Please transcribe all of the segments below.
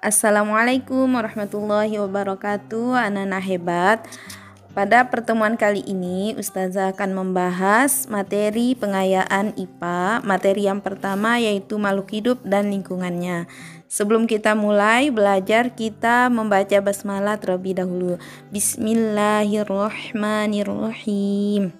Assalamualaikum warahmatullahi wabarakatuh, anak-anak hebat. Pada pertemuan kali ini Ustazah akan membahas materi pengayaan IPA. Materi yang pertama yaitu makhluk hidup dan lingkungannya. Sebelum kita mulai belajar, kita membaca basmalah terlebih dahulu. Bismillahirrahmanirrahim.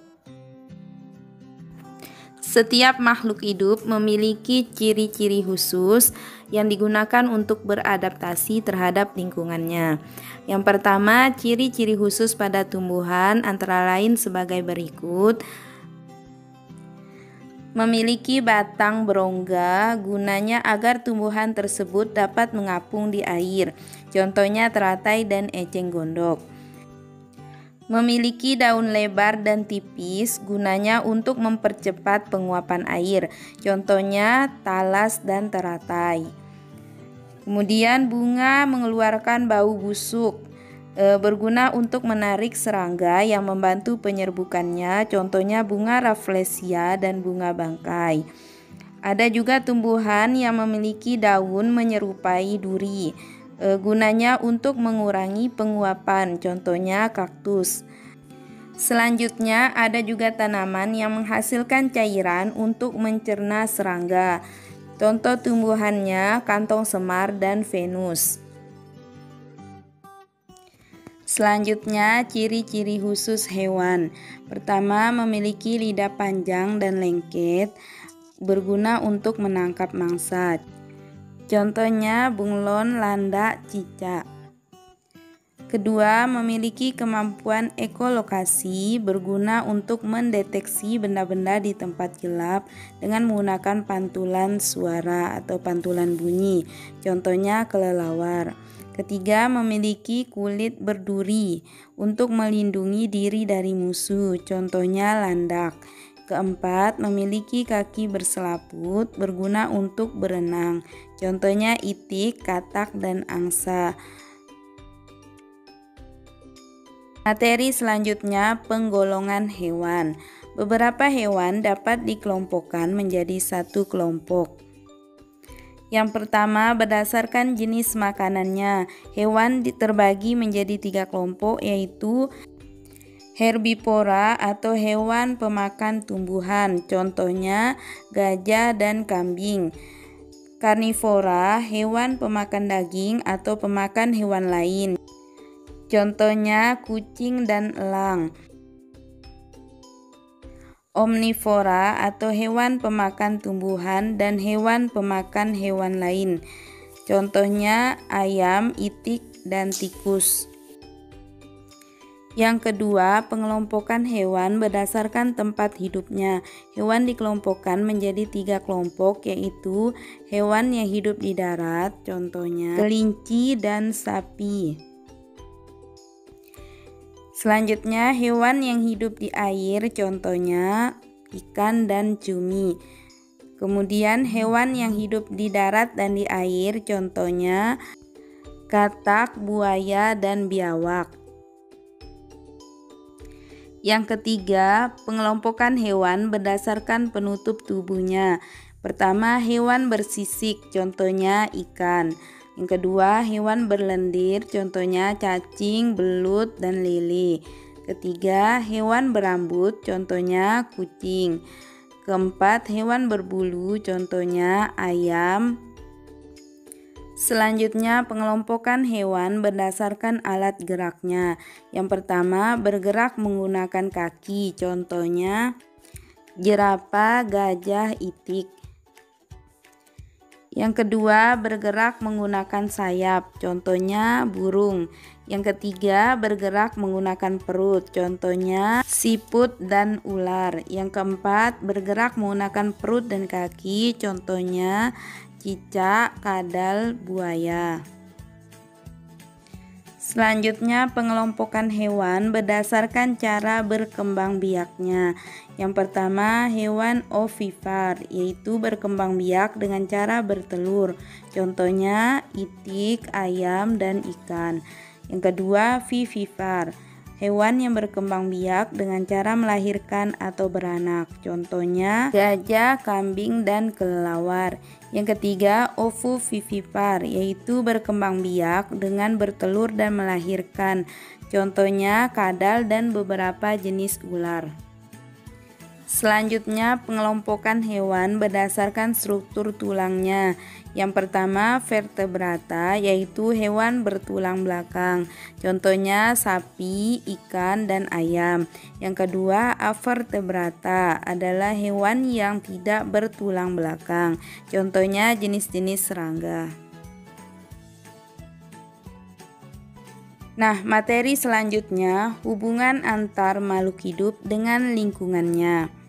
Setiap makhluk hidup memiliki ciri-ciri khusus yang digunakan untuk beradaptasi terhadap lingkungannya. Yang pertama, ciri-ciri khusus pada tumbuhan antara lain sebagai berikut. Memiliki batang berongga, gunanya agar tumbuhan tersebut dapat mengapung di air. Contohnya teratai dan eceng gondok. Memiliki daun lebar dan tipis, gunanya untuk mempercepat penguapan air. Contohnya talas dan teratai. Kemudian bunga mengeluarkan bau busuk, berguna untuk menarik serangga yang membantu penyerbukannya. Contohnya bunga rafflesia dan bunga bangkai. Ada juga tumbuhan yang memiliki daun menyerupai duri. Gunanya untuk mengurangi penguapan, contohnya kaktus. Selanjutnya ada juga tanaman yang menghasilkan cairan untuk mencerna serangga. Contoh tumbuhannya kantong semar dan venus. Selanjutnya ciri-ciri khusus hewan. Pertama, memiliki lidah panjang dan lengket, berguna untuk menangkap mangsa. Contohnya bunglon, landak, cicak. Kedua, memiliki kemampuan ekolokasi, berguna untuk mendeteksi benda-benda di tempat gelap dengan menggunakan pantulan suara atau pantulan bunyi. Contohnya kelelawar. Ketiga, memiliki kulit berduri untuk melindungi diri dari musuh. Contohnya landak. Keempat, memiliki kaki berselaput, berguna untuk berenang. Contohnya itik, katak, dan angsa. Materi selanjutnya, penggolongan hewan. Beberapa hewan dapat dikelompokkan menjadi satu kelompok. Yang pertama, berdasarkan jenis makanannya. Hewan terbagi menjadi 3 kelompok, yaitu herbivora atau hewan pemakan tumbuhan, contohnya gajah dan kambing. Karnivora, hewan pemakan daging atau pemakan hewan lain, contohnya kucing dan elang. Omnivora atau hewan pemakan tumbuhan dan hewan pemakan hewan lain, contohnya ayam, itik, dan tikus. Yang kedua, pengelompokan hewan berdasarkan tempat hidupnya. Hewan dikelompokkan menjadi 3 kelompok, yaitu hewan yang hidup di darat, contohnya kelinci dan sapi. Selanjutnya, hewan yang hidup di air, contohnya ikan dan cumi. Kemudian hewan yang hidup di darat dan di air, contohnya katak, buaya, dan biawak. Yang ketiga, pengelompokan hewan berdasarkan penutup tubuhnya. Pertama, hewan bersisik, contohnya ikan. Yang kedua, hewan berlendir, contohnya cacing, belut, dan lele. Ketiga, hewan berambut, contohnya kucing. Keempat, hewan berbulu, contohnya ayam. Selanjutnya, pengelompokan hewan berdasarkan alat geraknya. Yang pertama, bergerak menggunakan kaki, contohnya jerapah, gajah, itik. Yang kedua, bergerak menggunakan sayap, contohnya burung. Yang ketiga, bergerak menggunakan perut, contohnya siput dan ular. Yang keempat, bergerak menggunakan perut dan kaki, contohnya cicak, kadal, buaya. Selanjutnya, pengelompokan hewan berdasarkan cara berkembang biaknya. Yang pertama, hewan ovipar, yaitu berkembang biak dengan cara bertelur. Contohnya itik, ayam, dan ikan. Yang kedua, vivipar, hewan yang berkembang biak dengan cara melahirkan atau beranak. Contohnya gajah, kambing, dan kelelawar. Yang ketiga, ovovivipar, yaitu berkembang biak dengan bertelur dan melahirkan. Contohnya kadal dan beberapa jenis ular. Selanjutnya, pengelompokan hewan berdasarkan struktur tulangnya. Yang pertama, vertebrata, yaitu hewan bertulang belakang. Contohnya sapi, ikan, dan ayam. Yang kedua, avertebrata adalah hewan yang tidak bertulang belakang. Contohnya jenis-jenis serangga. Nah, materi selanjutnya, hubungan antar makhluk hidup dengan lingkungannya.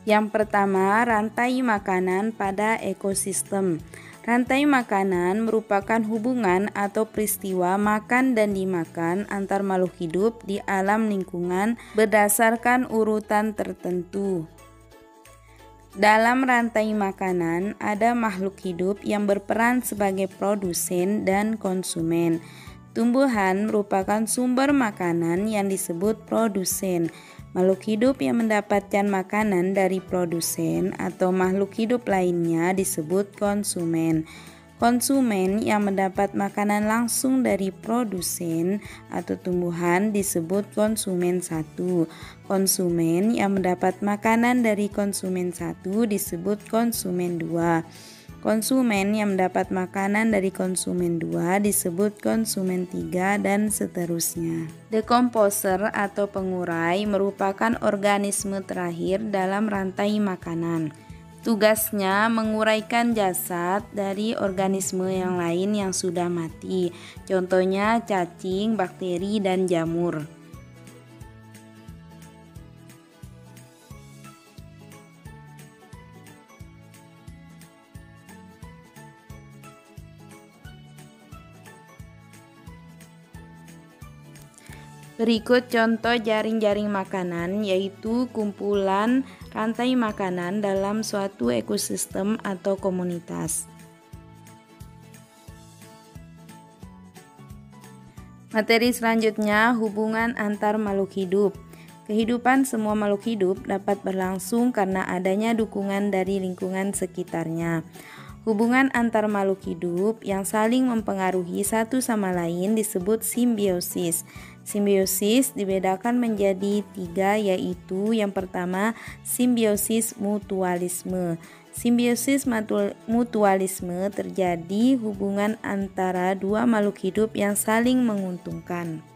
Yang pertama, rantai makanan pada ekosistem. Rantai makanan merupakan hubungan atau peristiwa makan dan dimakan antar makhluk hidup di alam lingkungan berdasarkan urutan tertentu. Dalam rantai makanan, ada makhluk hidup yang berperan sebagai produsen dan konsumen. Tumbuhan merupakan sumber makanan yang disebut produsen. Makhluk hidup yang mendapatkan makanan dari produsen atau makhluk hidup lainnya disebut konsumen. Konsumen yang mendapat makanan langsung dari produsen atau tumbuhan disebut konsumen satu. Konsumen yang mendapat makanan dari konsumen satu disebut konsumen dua. Konsumen yang mendapat makanan dari konsumen 2 disebut konsumen 3 dan seterusnya. Decomposer atau pengurai merupakan organisme terakhir dalam rantai makanan. Tugasnya menguraikan jasad dari organisme yang lain yang sudah mati. Contohnya cacing, bakteri, dan jamur. Berikut contoh jaring-jaring makanan, yaitu kumpulan rantai makanan dalam suatu ekosistem atau komunitas. Materi selanjutnya, hubungan antar makhluk hidup. Kehidupan semua makhluk hidup dapat berlangsung karena adanya dukungan dari lingkungan sekitarnya. Hubungan antar makhluk hidup yang saling mempengaruhi satu sama lain disebut simbiosis. Simbiosis dibedakan menjadi 3, yaitu yang pertama, simbiosis mutualisme. Simbiosis mutualisme terjadi hubungan antara dua makhluk hidup yang saling menguntungkan.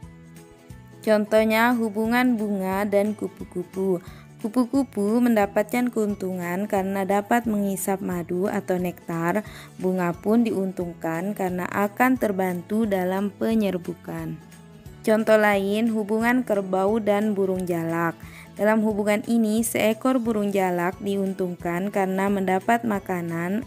Contohnya hubungan bunga dan kupu-kupu. Kupu-kupu mendapatkan keuntungan karena dapat menghisap madu atau nektar. Bunga pun diuntungkan karena akan terbantu dalam penyerbukan. Contoh lain, hubungan kerbau dan burung jalak. Dalam hubungan ini, seekor burung jalak diuntungkan karena mendapat makanan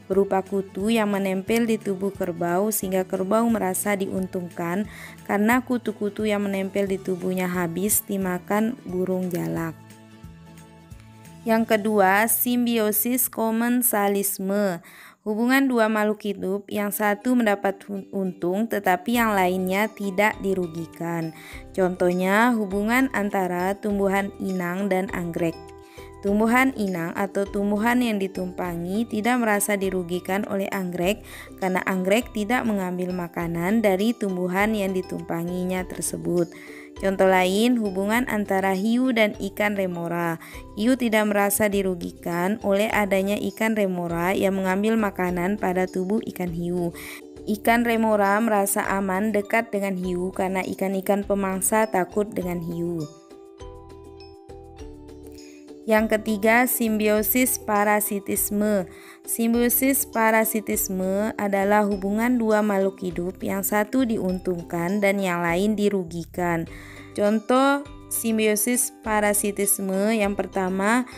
berupa kutu yang menempel di tubuh kerbau sehingga kerbau merasa diuntungkan karena kutu-kutu yang menempel di tubuhnya habis dimakan burung jalak. Yang kedua, simbiosis komensalisme. Hubungan dua makhluk hidup yang satu mendapat untung tetapi yang lainnya tidak dirugikan. Contohnya hubungan antara tumbuhan inang dan anggrek. Tumbuhan inang atau tumbuhan yang ditumpangi tidak merasa dirugikan oleh anggrek karena anggrek tidak mengambil makanan dari tumbuhan yang ditumpanginya tersebut. Contoh lain, hubungan antara hiu dan ikan remora. Hiu tidak merasa dirugikan oleh adanya ikan remora yang mengambil makanan pada tubuh ikan hiu. Ikan remora merasa aman dekat dengan hiu karena ikan-ikan pemangsa takut dengan hiu. Yang ketiga, simbiosis parasitisme. Simbiosis parasitisme adalah hubungan dua makhluk hidup yang satu diuntungkan dan yang lain dirugikan. Contoh simbiosis parasitisme yang pertama,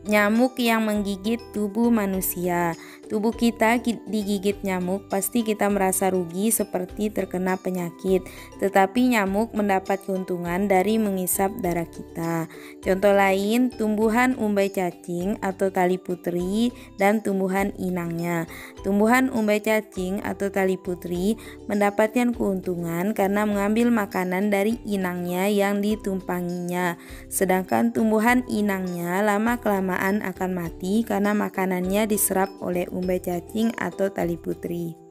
nyamuk yang menggigit tubuh manusia. tubuh kita digigit nyamuk, pasti kita merasa rugi seperti terkena penyakit. Tetapi nyamuk mendapat keuntungan dari mengisap darah kita. Contoh lain, tumbuhan umbai cacing atau tali putri dan tumbuhan inangnya. Tumbuhan umbai cacing atau tali putri mendapatkan keuntungan karena mengambil makanan dari inangnya yang ditumpanginya. Sedangkan tumbuhan inangnya lama-kelamaan akan mati karena makanannya diserap oleh umbai cacing atau tali putri.